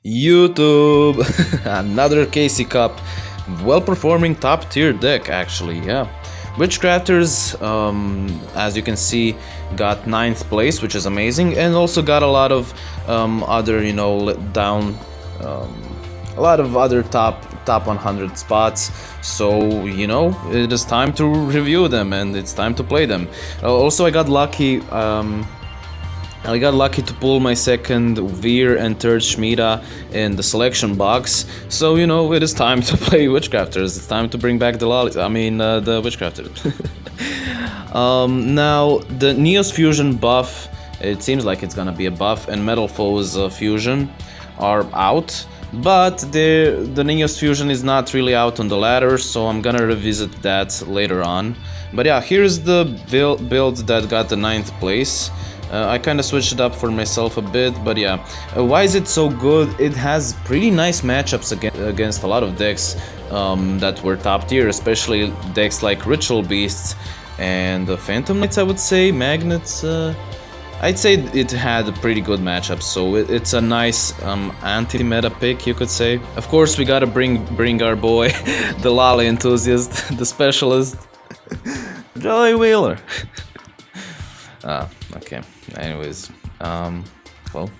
YouTube! Another Casey Cup. Well-performing top-tier deck, actually, yeah. Witchcrafters, as you can see, got 9th place, which is amazing, and also got a lot of other, you know, a lot of other top 100 spots. So, you know, it is time to review them and it's time to play them. Also, I got lucky. I got lucky to pull my second Veer and third Shmita in the selection box, so you know it is time to play Witchcrafters. It's time to bring back the LOLIS. I mean the Witchcrafter. Now the Neos Fusion buff. It seems like it's gonna be a buff, and Metal Foes Fusion are out, but the Neos Fusion is not really out on the ladder, so I'm gonna revisit that later on. But yeah, here's the build that got the 9th place. I kind of switched it up for myself a bit, but yeah. Why is it so good? It has pretty nice matchups against a lot of decks that were top tier, especially decks like Ritual Beasts and Phantom Knights, I would say, Magnets. I'd say it had a pretty good matchup, so it's a nice anti-meta pick, you could say. Of course, we gotta bring our boy, the Lolly enthusiast, the specialist, Joey Wheeler. Okay. Anyways, well,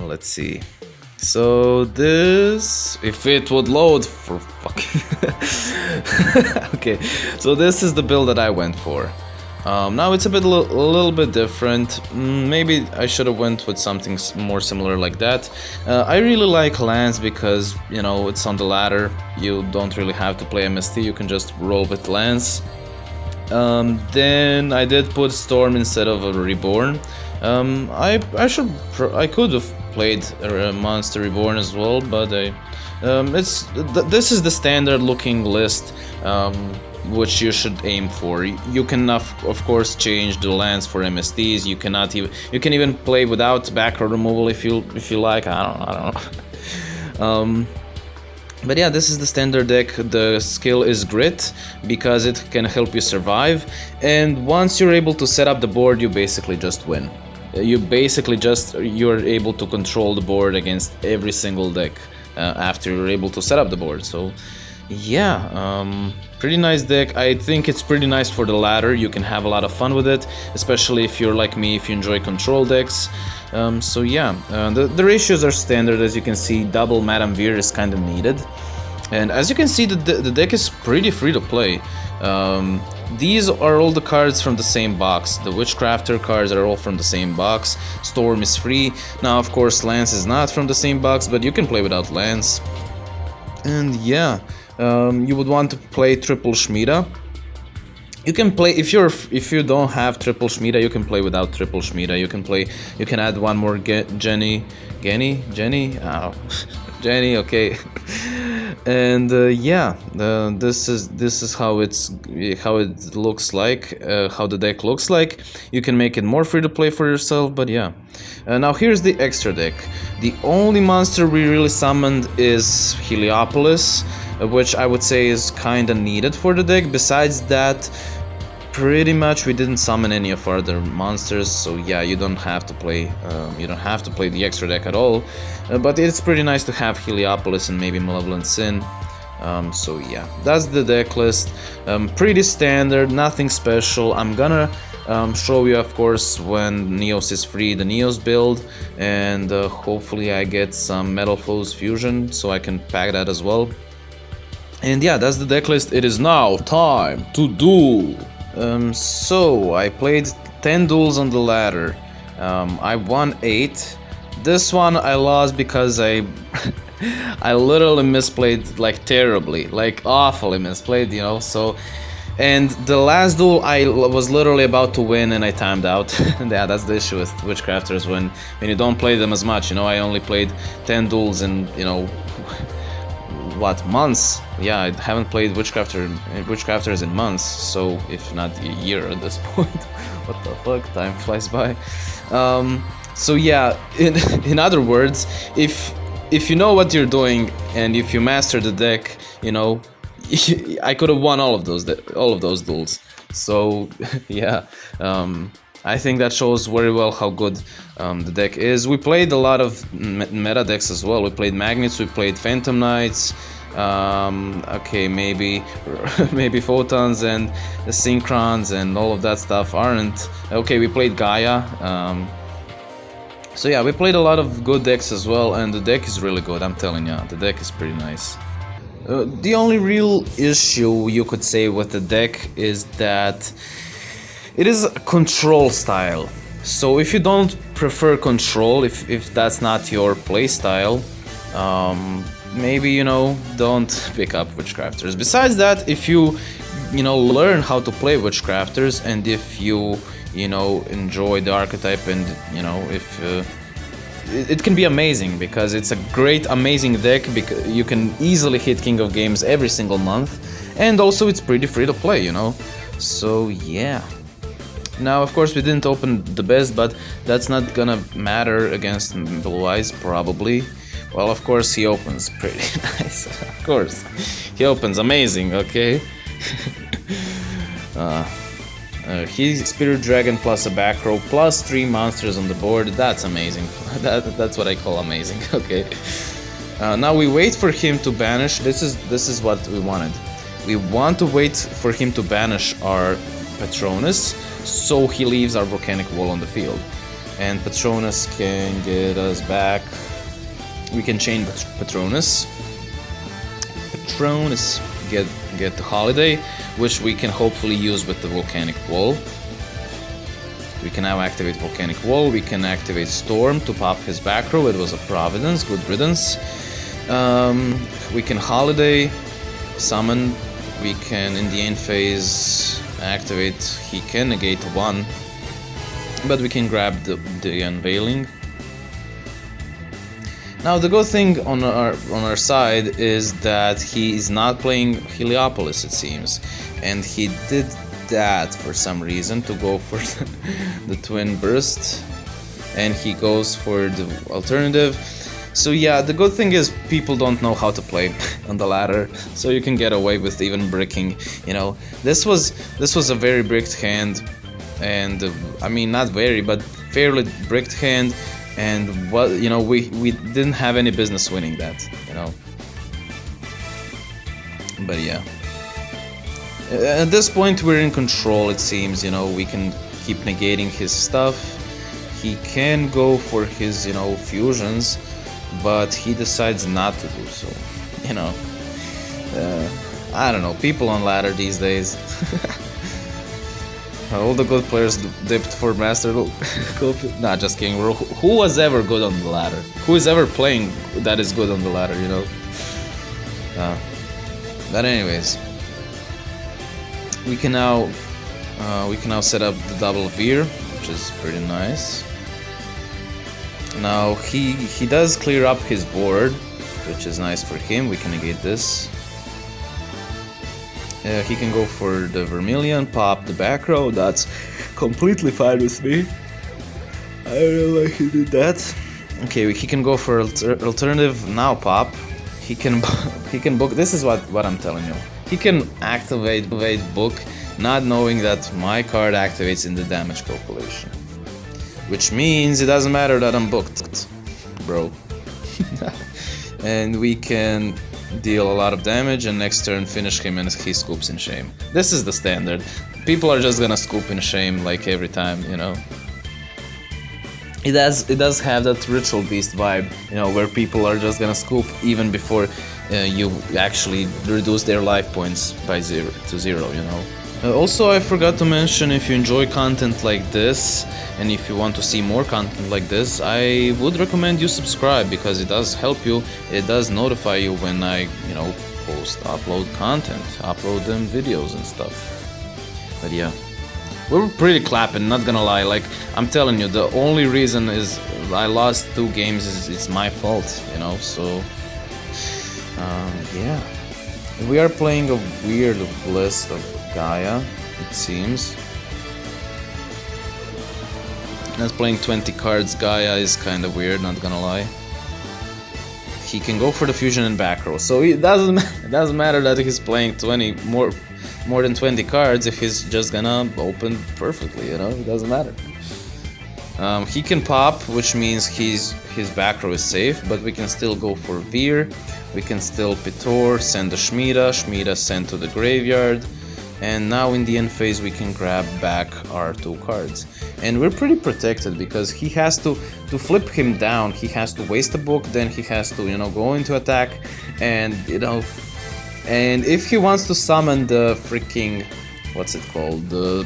let's see. So this, if it would load for fucking. Okay, so this is the build that I went for. Now it's a little bit different. Maybe I should have went with something more similar like that. I really like lands because, you know, it's on the ladder. You don't really have to play MST. You can just roll with lands. Then I did put Storm instead of a Reborn. I could have played a Monster Reborn as well, but this is the standard looking list, which you should aim for. You can of course change the lands for MSTs. You can even play without background removal if you like. I don't know. But yeah, this is the standard deck. The skill is Grit because it can help you survive, and once you're able to set up the board, you basically just win. You're able to control the board against every single deck after you're able to set up the board. So yeah, pretty nice deck. I think it's pretty nice for the ladder. You can have a lot of fun with it, especially if you're like me, if you enjoy control decks. So yeah, the ratios are standard. As you can see, double Madame Veer is kind of needed, and as you can see, the deck is pretty free to play. These are all the cards from the same box. The Witchcrafter cards are all from the same box. Storm is free. Now of course Lance is not from the same box, but you can play without Lance. And yeah, you would want to play triple Shmita. You can play if you don't have triple Shmita, you can play without triple Shmita. You can add one more Jenny, oh, Jenny, okay. And yeah, this is how it looks like, how the deck looks like. You can make it more free to play for yourself, but yeah. Now here's the extra deck. The only monster we really summoned is Heliopolis, which I would say is kinda needed for the deck. Besides that, pretty much we didn't summon any of our other monsters, so yeah, you don't have to play the extra deck at all. But it's pretty nice to have Heliopolis and maybe Malevolent Sin. So yeah, that's the deck list. Pretty standard, nothing special. I'm gonna show you, of course, when Neos is free, the Neos build, and hopefully I get some Metal Foes Fusion so I can pack that as well. And yeah, that's the deck list. It is now time to duel. So I played 10 duels on the ladder. I won 8. This one I lost because I literally misplayed, like terribly, like awfully misplayed, you know. So, and the last duel I was literally about to win and I timed out. Yeah, that's the issue with Witchcrafters when you don't play them as much. You know, I only played 10 duels in, you know, what, months? Yeah, I haven't played Witchcrafters in months, so if not a year at this point. What the fuck, time flies by. So yeah, in other words, if you know what you're doing and if you master the deck, you know, I could have won all of those duels. So yeah, I think that shows very well how good the deck is. We played a lot of meta decks as well. We played Magnets, we played Phantom Knights, okay, maybe maybe Photons and the Synchrons and all of that stuff aren't. Okay, we played Gaia. So yeah, we played a lot of good decks as well, and the deck is really good, I'm telling you, the deck is pretty nice. The only real issue you could say with the deck is that it is a control style. So if you don't prefer control, if that's not your playstyle, maybe, you know, don't pick up Witchcrafters. Besides that, if you know, learn how to play Witchcrafters, and if you know, enjoy the archetype, and, you know, if it can be amazing, because it's a great, amazing deck, because you can easily hit King of Games every single month, and also it's pretty free to play, you know. So yeah. Now, of course, we didn't open the best, but that's not gonna matter against Blue Eyes, probably. Well, of course, he opens pretty nice. Of course, he opens amazing. Okay. He's Spirit Dragon plus a back row plus 3 monsters on the board. That's amazing. That's what I call amazing. Okay. Now we wait for him to banish. This is what we wanted. We want to wait for him to banish our Patronus, so he leaves our Volcanic Wall on the field, and Patronus can get us back. We can chain Patronus. Get the Holiday, which we can hopefully use with the Volcanic Wall. We can now activate Volcanic Wall. We can activate Storm to pop his back row. It was a Providence, good riddance. We can Holiday, summon. We can, in the end phase, activate. He can negate 1, but we can grab the Unveiling. Now the good thing on our side is that he is not playing Heliopolis, it seems, and he did that for some reason to go for the Twin Burst, and he goes for the alternative. So yeah, the good thing is people don't know how to play on the ladder, so you can get away with even bricking. You know, this was a very bricked hand, and I mean, not very, but fairly bricked hand. And what, you know, we didn't have any business winning that, you know. But yeah, at this point we're in control, it seems. You know, we can keep negating his stuff. He can go for his, you know, fusions, but he decides not to do so. You know, I don't know, people on ladder these days. All the good players dipped for Master. Nah, just kidding. Who was ever good on the ladder? Who is ever playing that is good on the ladder, you know? But anyways, we can now set up the double Veer, which is pretty nice. Now he does clear up his board, which is nice for him. We can negate this. He can go for the Vermilion, pop the back row. That's completely fine with me. I don't know why he did that. Okay, he can go for alternative now. Pop. He can book. This is what I'm telling you. He can activate book, not knowing that my card activates in the damage calculation, which means it doesn't matter that I'm booked, bro. And we can deal a lot of damage, and next turn finish him and he scoops in shame. This is the standard. People are just gonna scoop in shame like every time, you know. It does have that Ritual Beast vibe, you know, where people are just gonna scoop even before you actually reduce their life points by 0 to 0, you know. Also, I forgot to mention, if you enjoy content like this, and if you want to see more content like this, I would recommend you subscribe, because it does help you. It does notify you when I, you know, upload content, upload them videos and stuff. But yeah, we were pretty clapping, not gonna lie. Like, I'm telling you, the only reason is I lost 2 games is it's my fault, you know. So yeah, we are playing a weird list of Gaia, it seems. Not playing 20 cards Gaia is kind of weird, not gonna lie. He can go for the fusion and back row, so it doesn't matter that he's playing 20 more than 20 cards if he's just gonna open perfectly, you know. It doesn't matter. He can pop, which means his back row is safe, but we can still go for Veer. We can still Pitor, send the Shmita send to the graveyard. And now in the end phase we can grab back our 2 cards. And we're pretty protected because he has to flip him down, he has to waste a book, then he has to, you know, go into attack. And, you know, and if he wants to summon the freaking, what's it called, the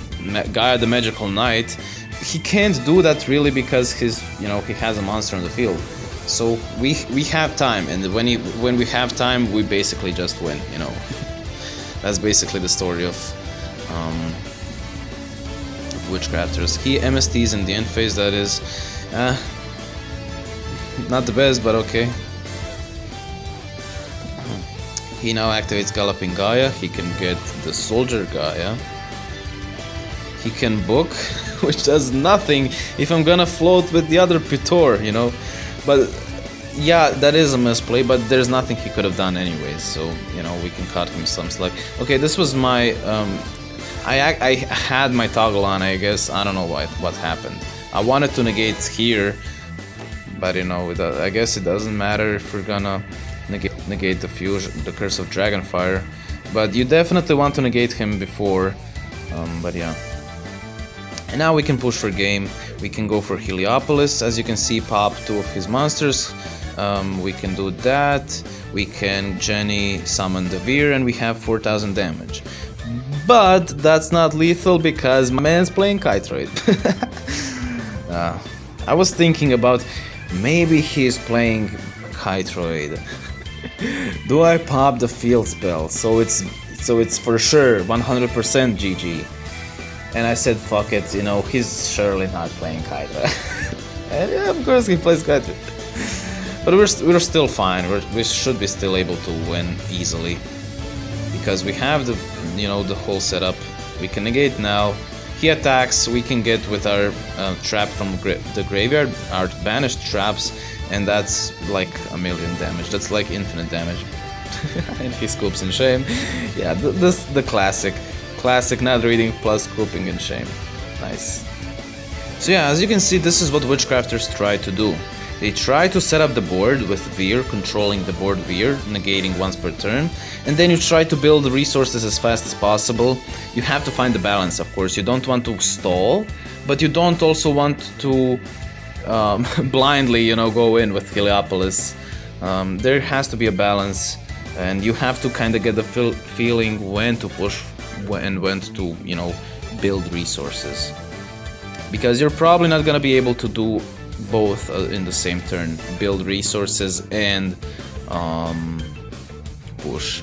Gaia the Magical Knight, he can't do that really because his, you know, he has a monster on the field. So we have time, and when we have time, we basically just win, you know. That's basically the story of Witchcrafters. He MSTs in the end phase, that is not the best, but okay. He now activates Galloping Gaia, he can get the Soldier Gaia. He can book, which does nothing if I'm gonna float with the other Pitor, you know. But yeah, that is a misplay, but there's nothing he could have done anyways, so, you know, we can cut him some slack. Okay, this was my, I had my toggle on, I guess, I don't know what happened. I wanted to negate here, but, you know, I guess it doesn't matter if we're gonna negate the fusion, the Curse of Dragonfire, but you definitely want to negate him before, but yeah. And now we can push for game, we can go for Heliopolis, as you can see, pop 2 of his monsters. We can do that, we can Jenny summon the Veer, and we have 4000 damage. But that's not lethal because my man's playing Kytroid. I was thinking about maybe he's playing Kytroid. Do I pop the field spell so it's for sure 100% GG? And I said fuck it, you know, he's surely not playing Kytroid. And yeah, of course he plays Kytroid. But we're still fine. We should be still able to win easily because we have the, you know, the whole setup. We can negate now. He attacks. We can get with our trap from the graveyard, our banished traps, and that's like 1,000,000 damage. That's like infinite damage. And he scoops in shame. Yeah, the classic not reading plus scooping in shame. Nice. So yeah, as you can see, this is what Witchcrafters try to do. They try to set up the board with Veer, controlling the board Veer, negating once per turn, and then you try to build resources as fast as possible. You have to find the balance, of course. You don't want to stall, but you don't also want to blindly, you know, go in with Heliopolis. There has to be a balance, and you have to kind of get the feeling when to push and when to, you know, build resources. Because you're probably not gonna be able to do both in the same turn, build resources and push.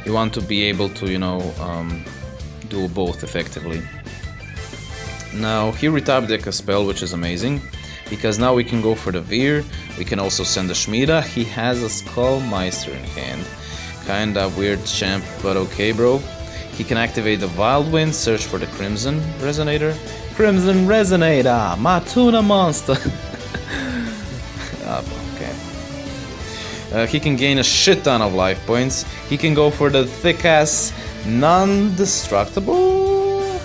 You want to be able to, you know, do both effectively. Now he retapped deck a spell, which is amazing, because now we can go for the Veer. We can also send the Shmita. He has a Skullmeister in hand. Kinda weird champ, but okay, bro. He can activate the Wild Wind, search for the Crimson Resonator. Crimson Resonator, Matuna monster. Okay. He can gain a shit ton of life points. He can go for the thick ass non-destructible.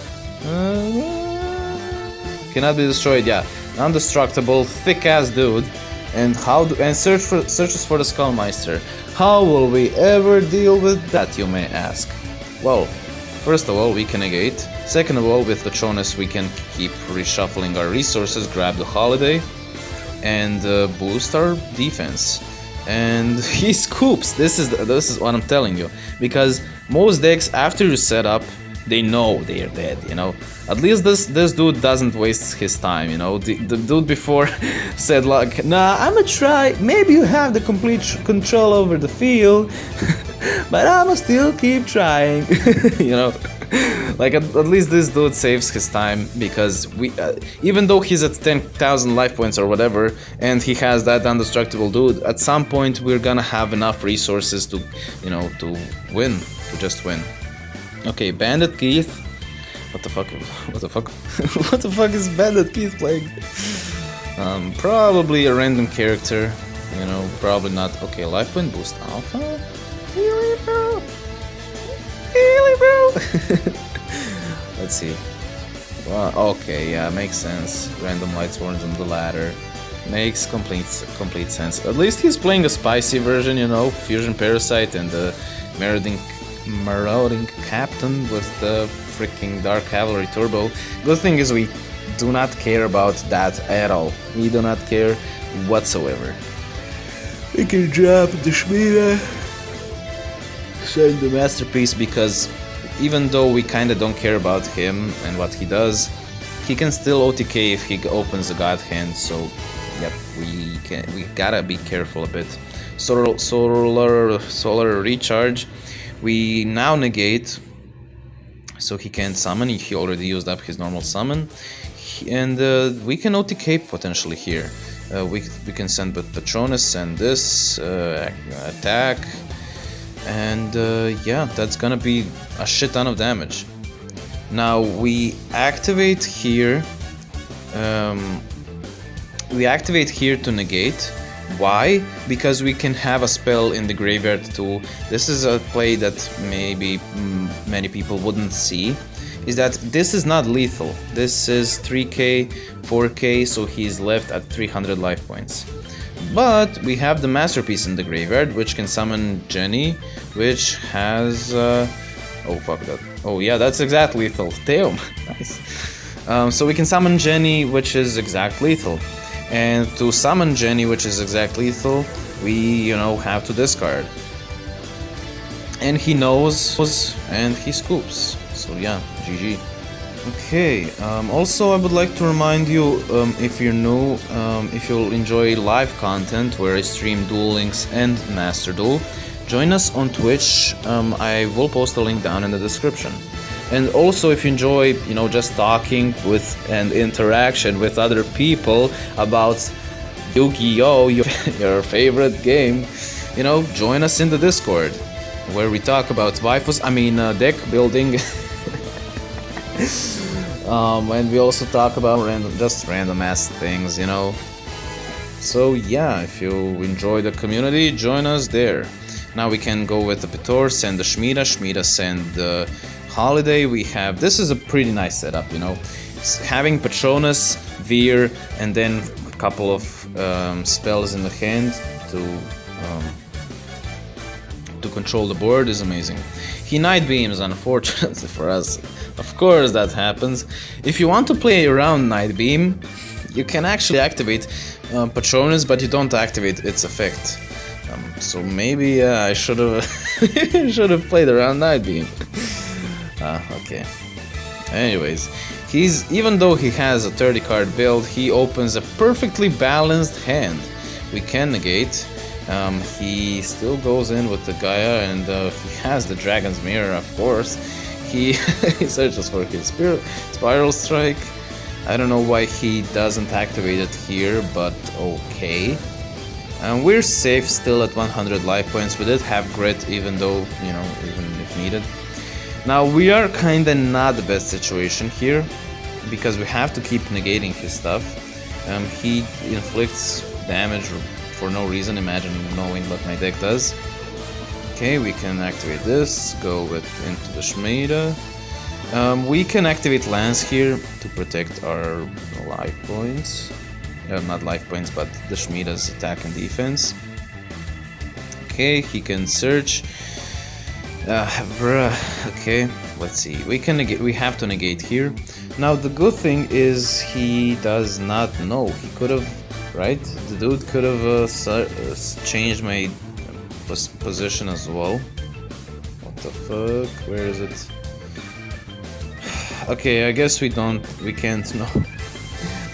Cannot be destroyed. Yeah, non-destructible thick ass dude. And searches for the Skullmeister. How will we ever deal with that, you may ask? Well, first of all, we can negate. Second of all, with the Chonus, we can keep reshuffling our resources, grab the Holiday, and boost our defense. And he scoops. This is what I'm telling you. Because most decks, after you set up, they know they are dead. You know. At least this dude doesn't waste his time. You know. The dude before said like, "Nah, I'ma try. Maybe you have the complete control over the field." But I'ma still keep trying, you know. Like at least this dude saves his time, because even though he's at 10,000 life points or whatever, and he has that indestructible dude, at some point we're gonna have enough resources to, you know, to win, to just win. Okay, Bandit Keith. What the fuck? What the fuck? What the fuck is Bandit Keith playing? Probably a random character, you know. Probably not. Okay, life point boost alpha. Really, bro? Really, bro? Let's see. Okay, yeah, makes sense. Random Lightsworns on the ladder. Makes complete sense. At least he's playing a spicy version, you know, Fusion Parasite and the Marauding Captain with the freaking Dark Cavalry Turbo. Good thing is we do not care about that at all. We do not care whatsoever. We can drop the Schmiede, send the Masterpiece, because even though we kinda don't care about him and what he does, he can still OTK if he opens the God Hand, so yep, we gotta be careful a bit. Solar Recharge, we now negate, so he can't summon, he already used up his normal summon, and we can OTK potentially here. We can send with Patronus and this attack, and yeah, that's gonna be a shit ton of damage. Now we activate here. We activate here to negate. Why? Because we can have a spell in the graveyard too. This is a play that maybe many people wouldn't see. Is that this is not lethal. This is 3k, 4k, so he's left at 300 life points. But we have the Masterpiece in the graveyard, which can summon Jenny, which has... oh, fuck that. Oh, yeah, that's exact lethal. Damn, nice. So we can summon Jenny, which is exact lethal. And to summon Jenny, which is exact lethal, we, you know, have to discard. And he knows, and he scoops. So yeah, GG. Okay, also I would like to remind you, if you're new, if you'll enjoy live content where I stream Duel Links and Master Duel, join us on Twitch. I will post a link down in the description. And also, if you enjoy, you know, just talking with and interaction with other people about Yu-Gi-Oh, your favorite game, you know, join us in the Discord, where we talk about waifus, deck building. And we also talk about random ass things, you know. So yeah, if you enjoy the community, join us there. Now we can go with the Pitor, send the Shmida, send the Holiday. We have, this is a pretty nice setup, you know. Having Patronus, Veer, and then a couple of spells in the hand to control the board is amazing. He Night Beams, unfortunately for us. Of course that happens. If you want to play around Night Beam, you can actually activate Patronus, but you don't activate its effect. So maybe I should have played around Night Beam. Okay. Anyways, even though he has a 30 card build, he opens a perfectly balanced hand. We can negate. He still goes in with the Gaia, and he has the Dragon's Mirror, of course. He searches for his Spiral Strike. I don't know why he doesn't activate it here, but okay. And we're safe still at 100 life points. We did have Grit, even though, you know, even if needed. Now we are kinda not the best situation here, because we have to keep negating his stuff. He inflicts damage for no reason, imagine knowing what my deck does. Okay, we can activate this, go into the Shmida. We can activate Lance here to protect our life points. Not life points, but the Shmida's attack and defense. Okay, he can search. Okay, let's see. We have to negate here. Now the good thing is he does not know. He could have, right? The dude could have changed my position as well. What the fuck? Where is it? Okay, I guess we can't know.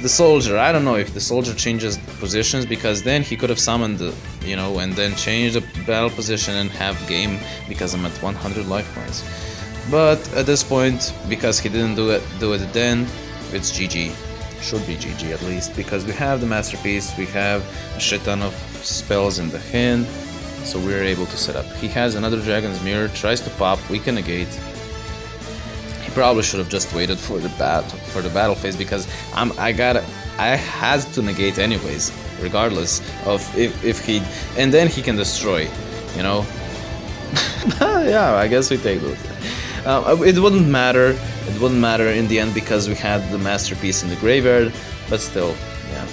The soldier, I don't know if the soldier changes positions, because then he could have summoned, you know, and then change the battle position and have game, because I'm at 100 life points. But at this point, because he didn't do it then, it's GG. Should be GG at least, because we have the Masterpiece, we have a shit ton of spells in the hand, so we're able to set up. He has another Dragon's Mirror, tries to pop, we can negate. He probably should have just waited for the battle phase, because I had to negate anyways, regardless of if he, and then he can destroy, you know. Yeah, I guess we take those. It wouldn't matter it wouldn't matter in the end because we had the masterpiece in the graveyard, but still, yeah.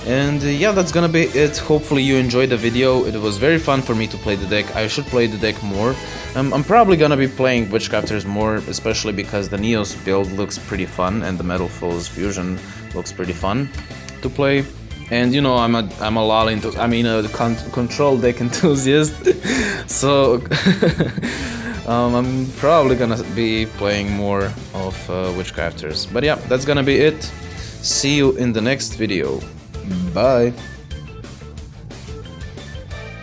And yeah, that's gonna be it. Hopefully you enjoyed the video. It was very fun for me to play the deck. I should play the deck more. I'm probably gonna be playing Witchcrafters more, especially because the Neos build looks pretty fun and the Metal Foes Fusion looks pretty fun to play. And you know, I'm a LOL control deck enthusiast, so I'm probably gonna be playing more of Witchcrafters. But yeah, that's gonna be it. See you in the next video. Bye.